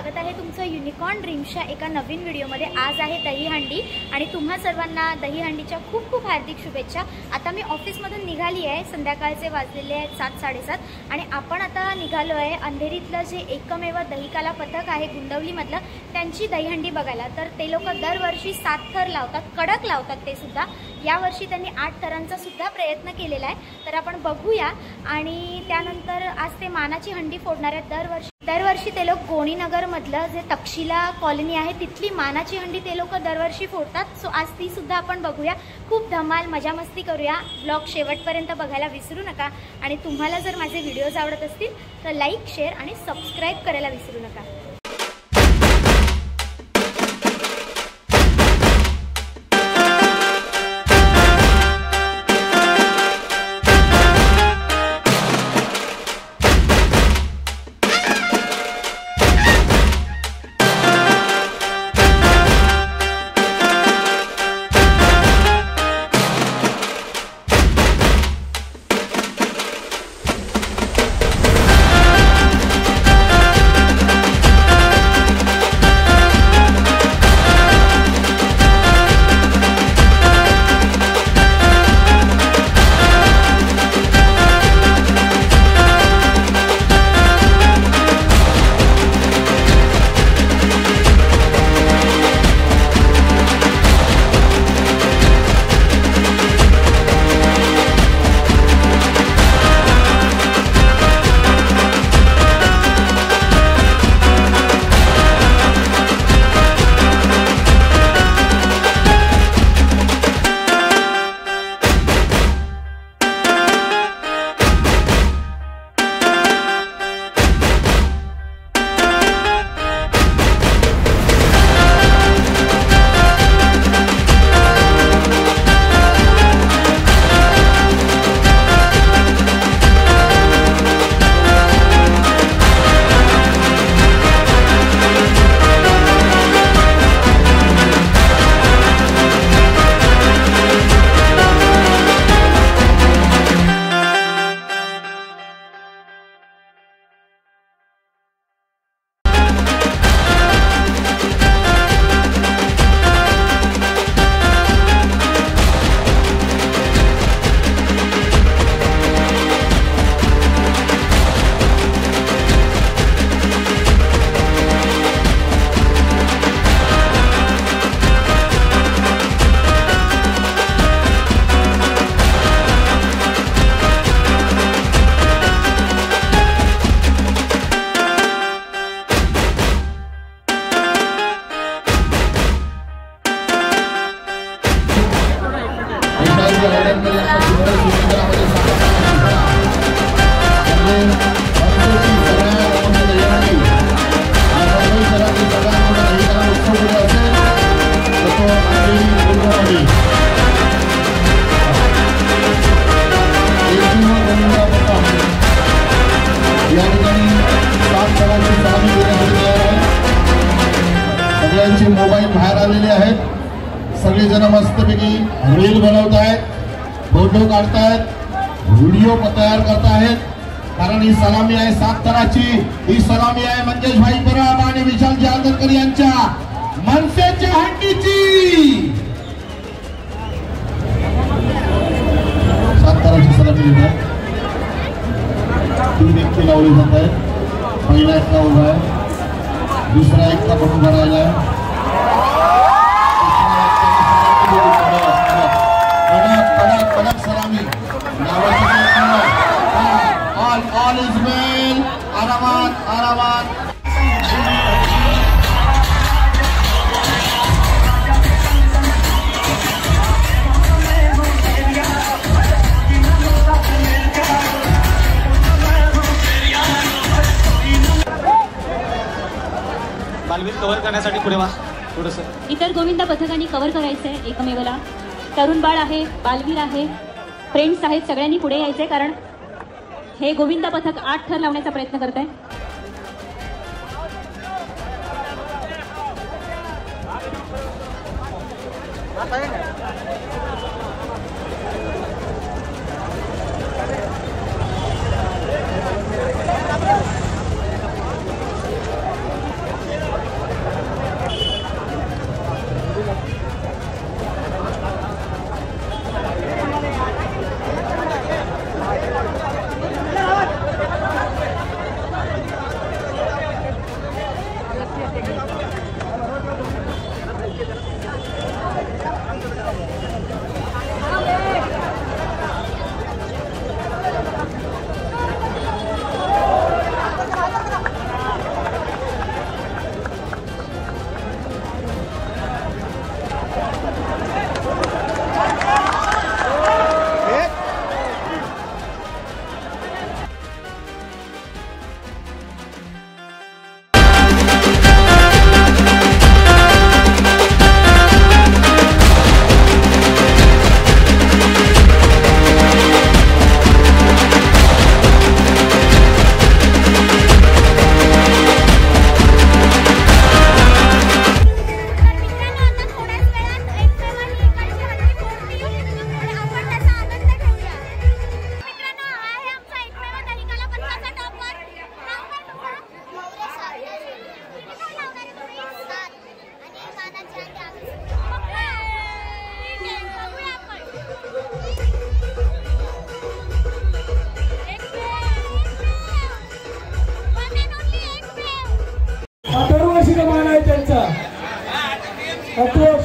स्वागत आहे तुमचं युनिकॉर्न ड्रीम्सच्या एका नवीन व्हिडिओमध्ये। आज आहे दहीहंडी आणि तुम्हा सर्वांना दहीहंडीच्या खूप खूप हार्दिक शुभेच्छा। आता मी ऑफिसमधून निघाली आहे, संध्याकाळचे वाजलेले आहेत 7-7:30 आणि आपण आता निघालो आहे अंधेरीतलं जे एकमेव दहीकाला पथक आहे गुंडवलीमधलं, त्यांची दहीहंडी बघायला। तर ते लोक दरवर्षी 7 थर लावतात, कडक लावतात ते सुद्धा। यावर्षी त्यांनी 8 थरांचा सुद्धा प्रयत्न केलेला आहे, तर आपण बघूया। आणि त्यानंतर आज ते मानाची हंडी फोडणार आहेत। दरवर्षी ते लोक गोणीनगर मधलं जे तक्षशिला कॉलनी आहे तिथली मानाची हंडी ते लोक दरवर्षी फोडतात। सो आज ती सुद्धा आपण बघूया, खूप धमाल मजा मस्ती करूया। ब्लॉग शेवटपर्यंत बघायला विसरू नका आणि तुम्हाला जर माझे व्हिडिओज आवडत असतील तर लाईक, शेअर आणि सबस्क्राईब करायला विसरू नका। सगळ्यांचे मोबाईल बाहेर आलेले आहेत, सगळेजण मस्तपैकी रील बनवत आहेत, फोटो काढतायत, व्हिडिओ तयार करतायत। कारण ही सलामी आहे 7 थराची, ही सलामी आहे मंजेश भाई परब आणि विशाल जालंधरकर यांच्या मनसेच्या हंडीची। 7 थराची सलामी देतात, 3 व्यक्ती लावले जात आहेत। पहिला एक उभा आहे, दूसरा एक का बटू भरायला आहे, कडक सलामी ऑल इज वेल। आरामात आरामात बालवीर कव्हर करण्यासाठी पुढे वा थोडंसं। इतर गोविंदा पथकांनी कव्हर करायचं आहे एकमेवला। तरुण बाळ आहे, बालवीर आहे, फ्रेंड्स आहेत, सगळ्यांनी पुढे यायचंय कारण हे गोविंदा पथक 8 थर लावण्याचा प्रयत्न करत आहे।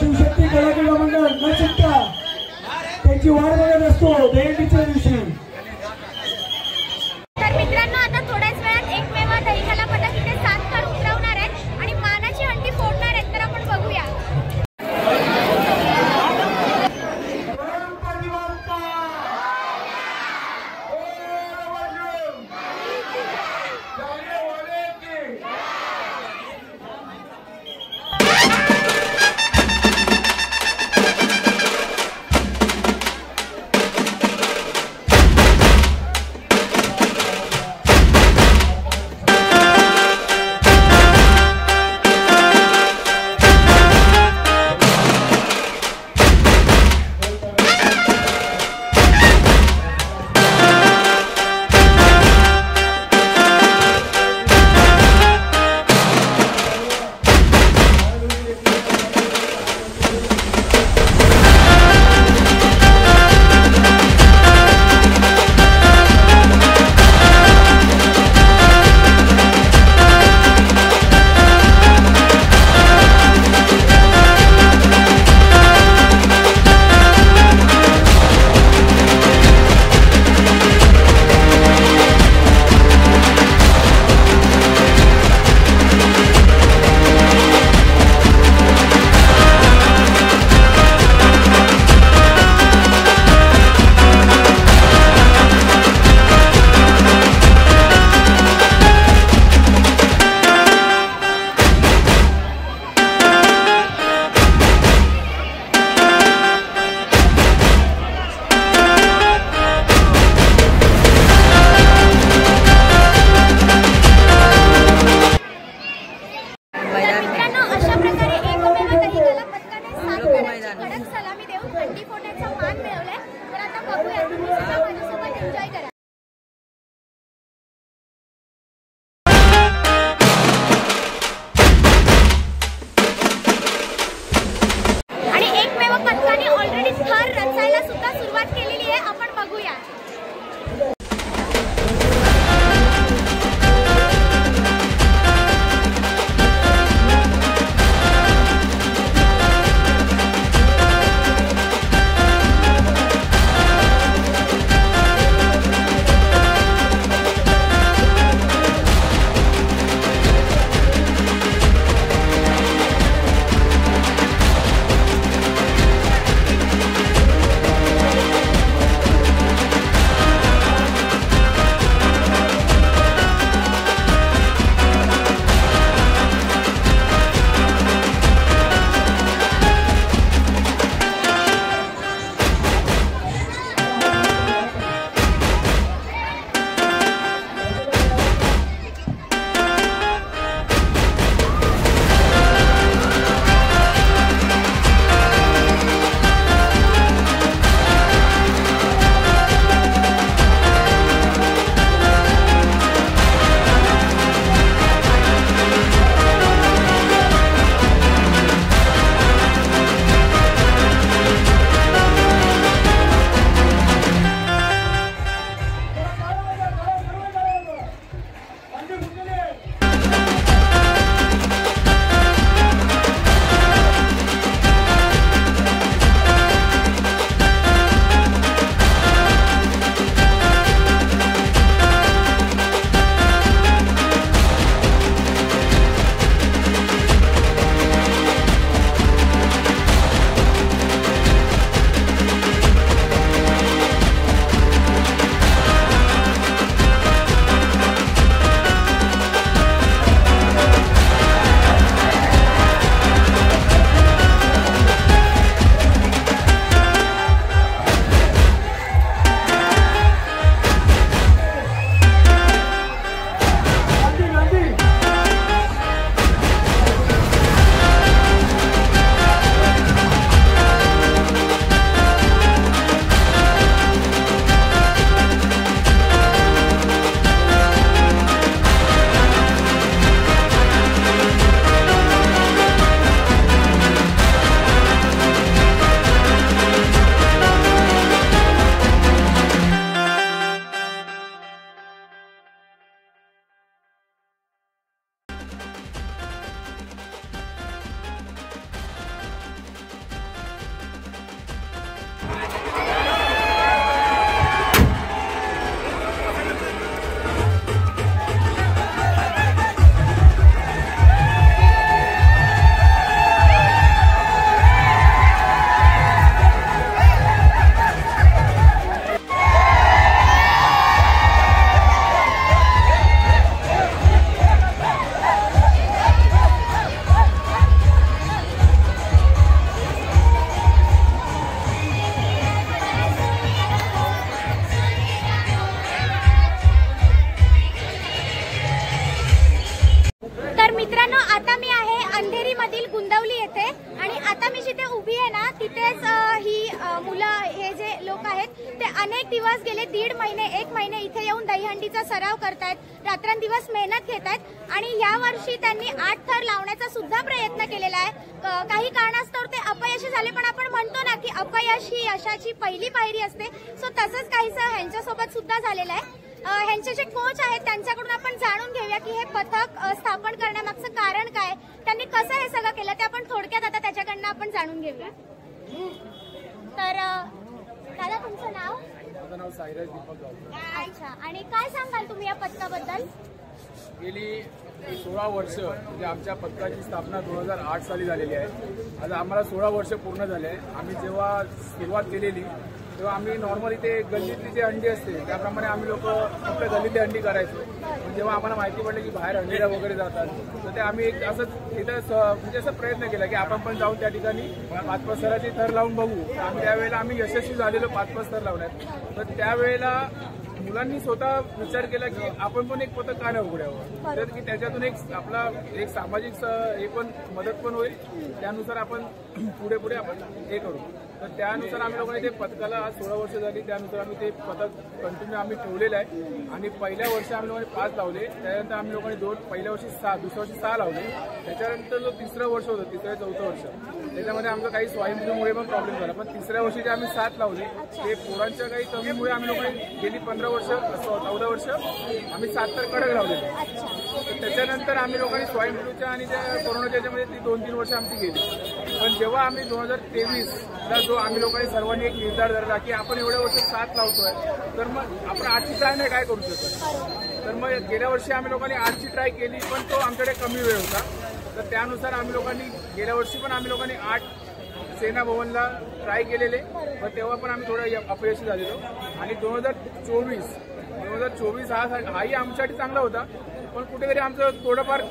शिवशक्ती कलाक्रीडा मंडळ न चुकता त्यांची वाट बघत असतो दहीहंडीच्या दिवशी. तर मित्रांनो, आता थोड्याच वेळात एकमेव दहीहंडीला पथक इथे 7 थर उतरवणार आहेत आणि मानाची हंडी फोडणार आहेत. तर आपण बघूया. उभी आहे ना तिथेच ही मुलं हे जे लोक आहेत ते अनेक दिवस गेले 1.5 महिने 1 महिने इथे येऊन दहीहंडीचा सराव करतायत, रात्रंदिवस मेहनत घेत आहेत आणि या वर्षी त्यांनी 8 थर लावण्याचा सुद्धा प्रयत्न केलेला आहे। काही कारणास्तव ते अपयशी झाले, पण आपण म्हणतो ना की अपयश ही यशाची पहिली पायरी असते, सो तसंच काहीसं ह्यांच्यासोबत सुद्धा झालेलं आहे। ह्यांचे जे कोच आहेत त्यांच्याकडून आपण जाणून घेऊया की हे पथक स्थापन करण्यामागचं कारण काय, त्यांनी कसं हे सगळं केलं ते आपण थोडक्यात आता त्याच्याकडनं आपण जाणून घेऊया। तर दादा तुमचं नाव? माझं नाव साईराज दीपक गावकर। अच्छा, आणि काय सांगाल तुम्ही या पथकाबद्दल? गेली 16 वर्ष म्हणजे आमच्या पथकाची स्थापना 2008 साली झालेली आहे। आज आम्हाला 16 वर्ष पूर्ण झाले आहे। आम्ही जेव्हा सुरुवात केलेली तेव्हा आम्ही नॉर्मली ते गल्लीतली जे अंडी असते त्याप्रमाणे आम्ही लोक फक्त गल्लीतली अंडी करायचो। पण जेव्हा आम्हाला माहिती पडलं की बाहेर अंडीला वगैरे जातात तर ते आम्ही एक असंच तिथं म्हणजे असं प्रयत्न केला की आपण पण जाऊन त्या ठिकाणी 5-5 थराचे थर लावून बघू। आम्ही त्यावेळेला आम्ही यशस्वी झालेलो 5-5 थर लावण्यात। तर त्यावेळेला मुलांनी स्वतः विचार केला की आपण पण एक पथक का नाही उघडावं, तर की त्याच्यातून एक आपला एक सामाजिक हे पण मदत पण होईल, त्यानुसार आपण पुढे आपण हे करू। तर त्यानुसार आम्ही लोकांनी ते पथकाला आज 16 वर्ष झाली, त्यानुसार आम्ही ते पथक कंटिन्यू आम्ही ठेवलेलं आहे। आणि पहिल्या वर्षी आम्ही लोकांनी 5 लावले, त्यानंतर आम्ही लोकांनी 2, पहिल्या वर्षी 6, दुसऱ्या वर्षी 6 लावले। त्याच्यानंतर जो 3रं वर्ष होतं, 3रं-4थं वर्ष त्याच्यामध्ये आमचं काही स्वाईन फ्लूमुळे पण प्रॉब्लेम झाला, पण 3ऱ्या वर्षी जे आम्ही 7 लावले ते पोरांच्या काही कमीमुळे आम्ही लोकांनी गेली 15 वर्ष 14 वर्ष आम्ही 7 तर कडक लावलेले। त्याच्यानंतर आम्ही लोकांनी स्वाईन फ्लूच्या आणि त्या कोरोनाच्या याच्यामध्ये ती 2-3 वर्ष आमची गेली। पण जेव्हा आम्ही 2023ला जो आम्ही लोकांनी सर्वांनी एक निर्धार धरला की आपण एवढ्या वर्ष 7 लावतोय तर मग आपण 8ची ट्राय नाही काय करू शकत। तर मग गेल्या वर्षी आम्ही लोकांनी 8ची ट्राय केली, पण तो आमच्याकडे कमी वेळ होता, तर त्यानुसार आम्ही लोकांनी गेल्या वर्षी पण आम्ही लोकांनी 8 सेना भवनला ट्राय केलेले, पण तेव्हा पण आम्ही थोडं अपयशी झालेलो। आणि 2024 हाही आमच्यासाठी चांगला होता, पण कुठेतरी आमचं थोडंफार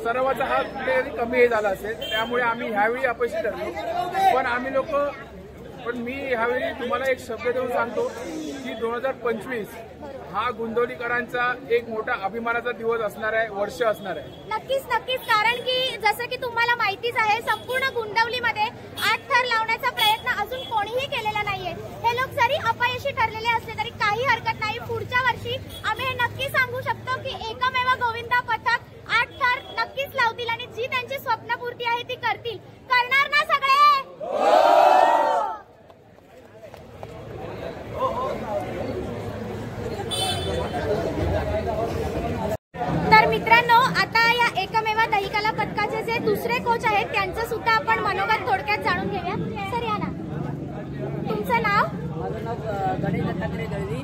सरावाचा हा कुठेतरी कमी झाला असेल, त्यामुळे आम्ही ह्यावेळी अपयशी ठरलो। पण मी ह्यावेळी तुम्हाला एक शब्द देऊन सांगतो की 2025 हा गुंदवलीकरांचा एक मोठा अभिमानाचा दिवस असणार आहे, वर्ष असणार आहे। नक्कीच, कारण की जसं की तुम्हाला माहितीच आहे संपूर्ण गुंडवलीमध्ये 8 थर लावण्याचा प्रयत्न अजून कोणीही केलेला नाहीये। हे लोक जरी अपयशी ठरलेले असले तरी काही हरकत नाही, पुढच्या वर्षी आम्ही हे नक्की सांगू शकतो की एकमेव गोविंदा पथक 8 थर नक्कीच लावतील आणि जी त्यांची स्वप्नपूर्ती आहे ती करतील। करणार ना सगळे? तर मित्रांनो, आता या एकमेव दहीकाला पथकाचे जे दुसरे कोच आहेत त्यांचं सुद्धा आपण मनोगत थोडक्यात जाणून घेऊया। सर या ना, तुमचं नाव? माझं नाव गणेश दत्तात्रय दळवी।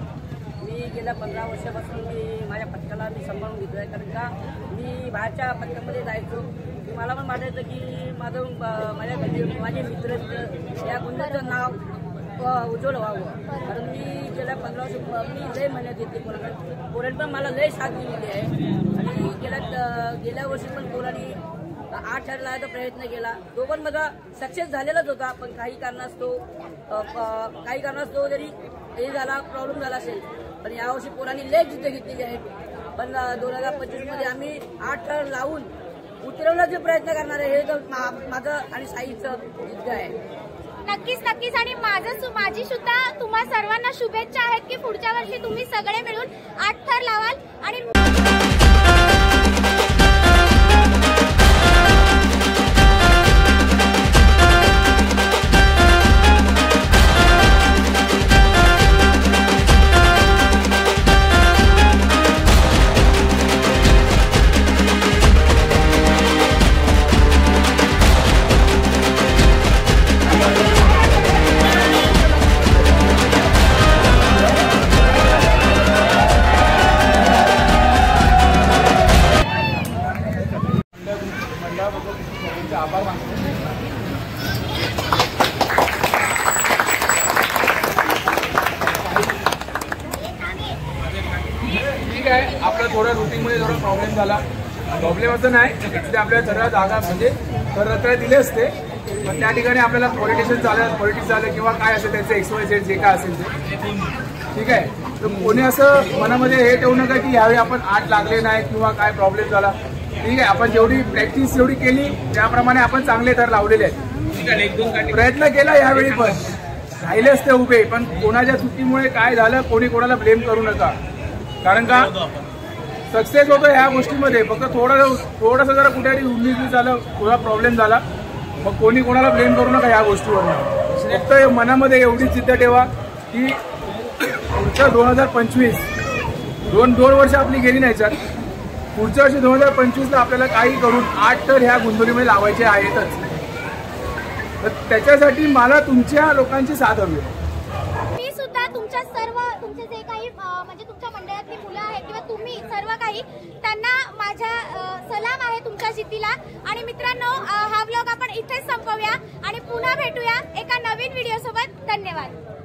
मी गेल्या 15 वर्षापासून माझ्या पथकाला सांभाळून घेतोय, कारण का मी बाहेरच्या पथकामध्ये जायचो। मला पण वाटायचं की माझे मित्र या गुंडाचं नाव उज्ज्वल व्हावं, कारण मी गेल्या 15 वर्ष मी लय मेहनत घेतली पोरांकडे। पोरांनी पण मला लय साथ दिलेली आहे आणि गेल्या वर्षी पण पोरांनी 8 थर लावायचा प्रयत्न केला, तो पण माझा सक्सेस झालेलाच होता। पण काही कारणास्तव जरी हे झाला प्रॉब्लेम झाला असेल, पण यावर्षी पोरांनी लय जिद्द घेतलेली आहे। पण 2025 मध्ये आम्ही 8 थर लावून उतरवण्याचा प्रयत्न करणार आहे, हे तर माझं आणि साईचं जिद्द आहे। नक्कीच आणि माझी सुद्धा तुम्हा सर्वांना शुभेच्छा आहेत की पुढच्या वर्षी तुम्ही सगळे मिळून 8 थर लावाल आणि आभार मानतो। ठीक आहे, आपलं थोडं रुटीनमध्ये थोडा प्रॉब्लेम झाला, प्रॉब्लेम असं नाही, तिथे आपल्याला सर्व जागा म्हणजे रत्न दिले असते, पण त्या ठिकाणी आपल्याला पॉलिटिक्स झालं किंवा काय असेल त्याचं एक्सवायझेड जे काय असेल ते ठीक आहे। तर कोणी असं मनामध्ये हे ठेवू नका की यावेळी आपण 8 लागले नाही किंवा काय प्रॉब्लेम झाला। ठीक आहे, आपण जेवढी प्रॅक्टिस जेवढी केली त्याप्रमाणे आपण चांगले थर लावलेले आहेत। प्रयत्न केला यावेळी पण राहिले असते उभे, पण कोणाच्या चुकीमुळे काय झालं कोणी कोणाला ब्लेम करू नका, कारण का सक्सेस होतो ह्या गोष्टीमध्ये फक्त थोडंसं जरा कुठेतरी 19-20 झालं, थोडा प्रॉब्लेम झाला, मग कोणी कोणाला ब्लेम करू नका ह्या गोष्टीवर. फक्त मनामध्ये एवढीच जिद्द ठेवा की पुढचं 2025 दोन वर्ष आपली गेली नाही सर, पुढच्या वर्षी 2025ला आपल्याला काही करून 8 तर ह्या गुंतवणुकीमध्ये लावायचे आहेतच. तर त्याच्यासाठी मला तुमच्या लोकांची साथ हवी. मी सुद्धा तुमचे जे काही म्हणजे तुमच्या मंडळातली मुलं आहेत किंवा तुम्ही सर्व काही त्यांना माझ्या सलाम आहे तुमच्या जिद्दीला. आणि मित्रांनो, हा व्लॉग आपण इथेच संपवूया आणि पुन्हा भेटूया एका नवीन व्हिडिओ सोबत. धन्यवाद.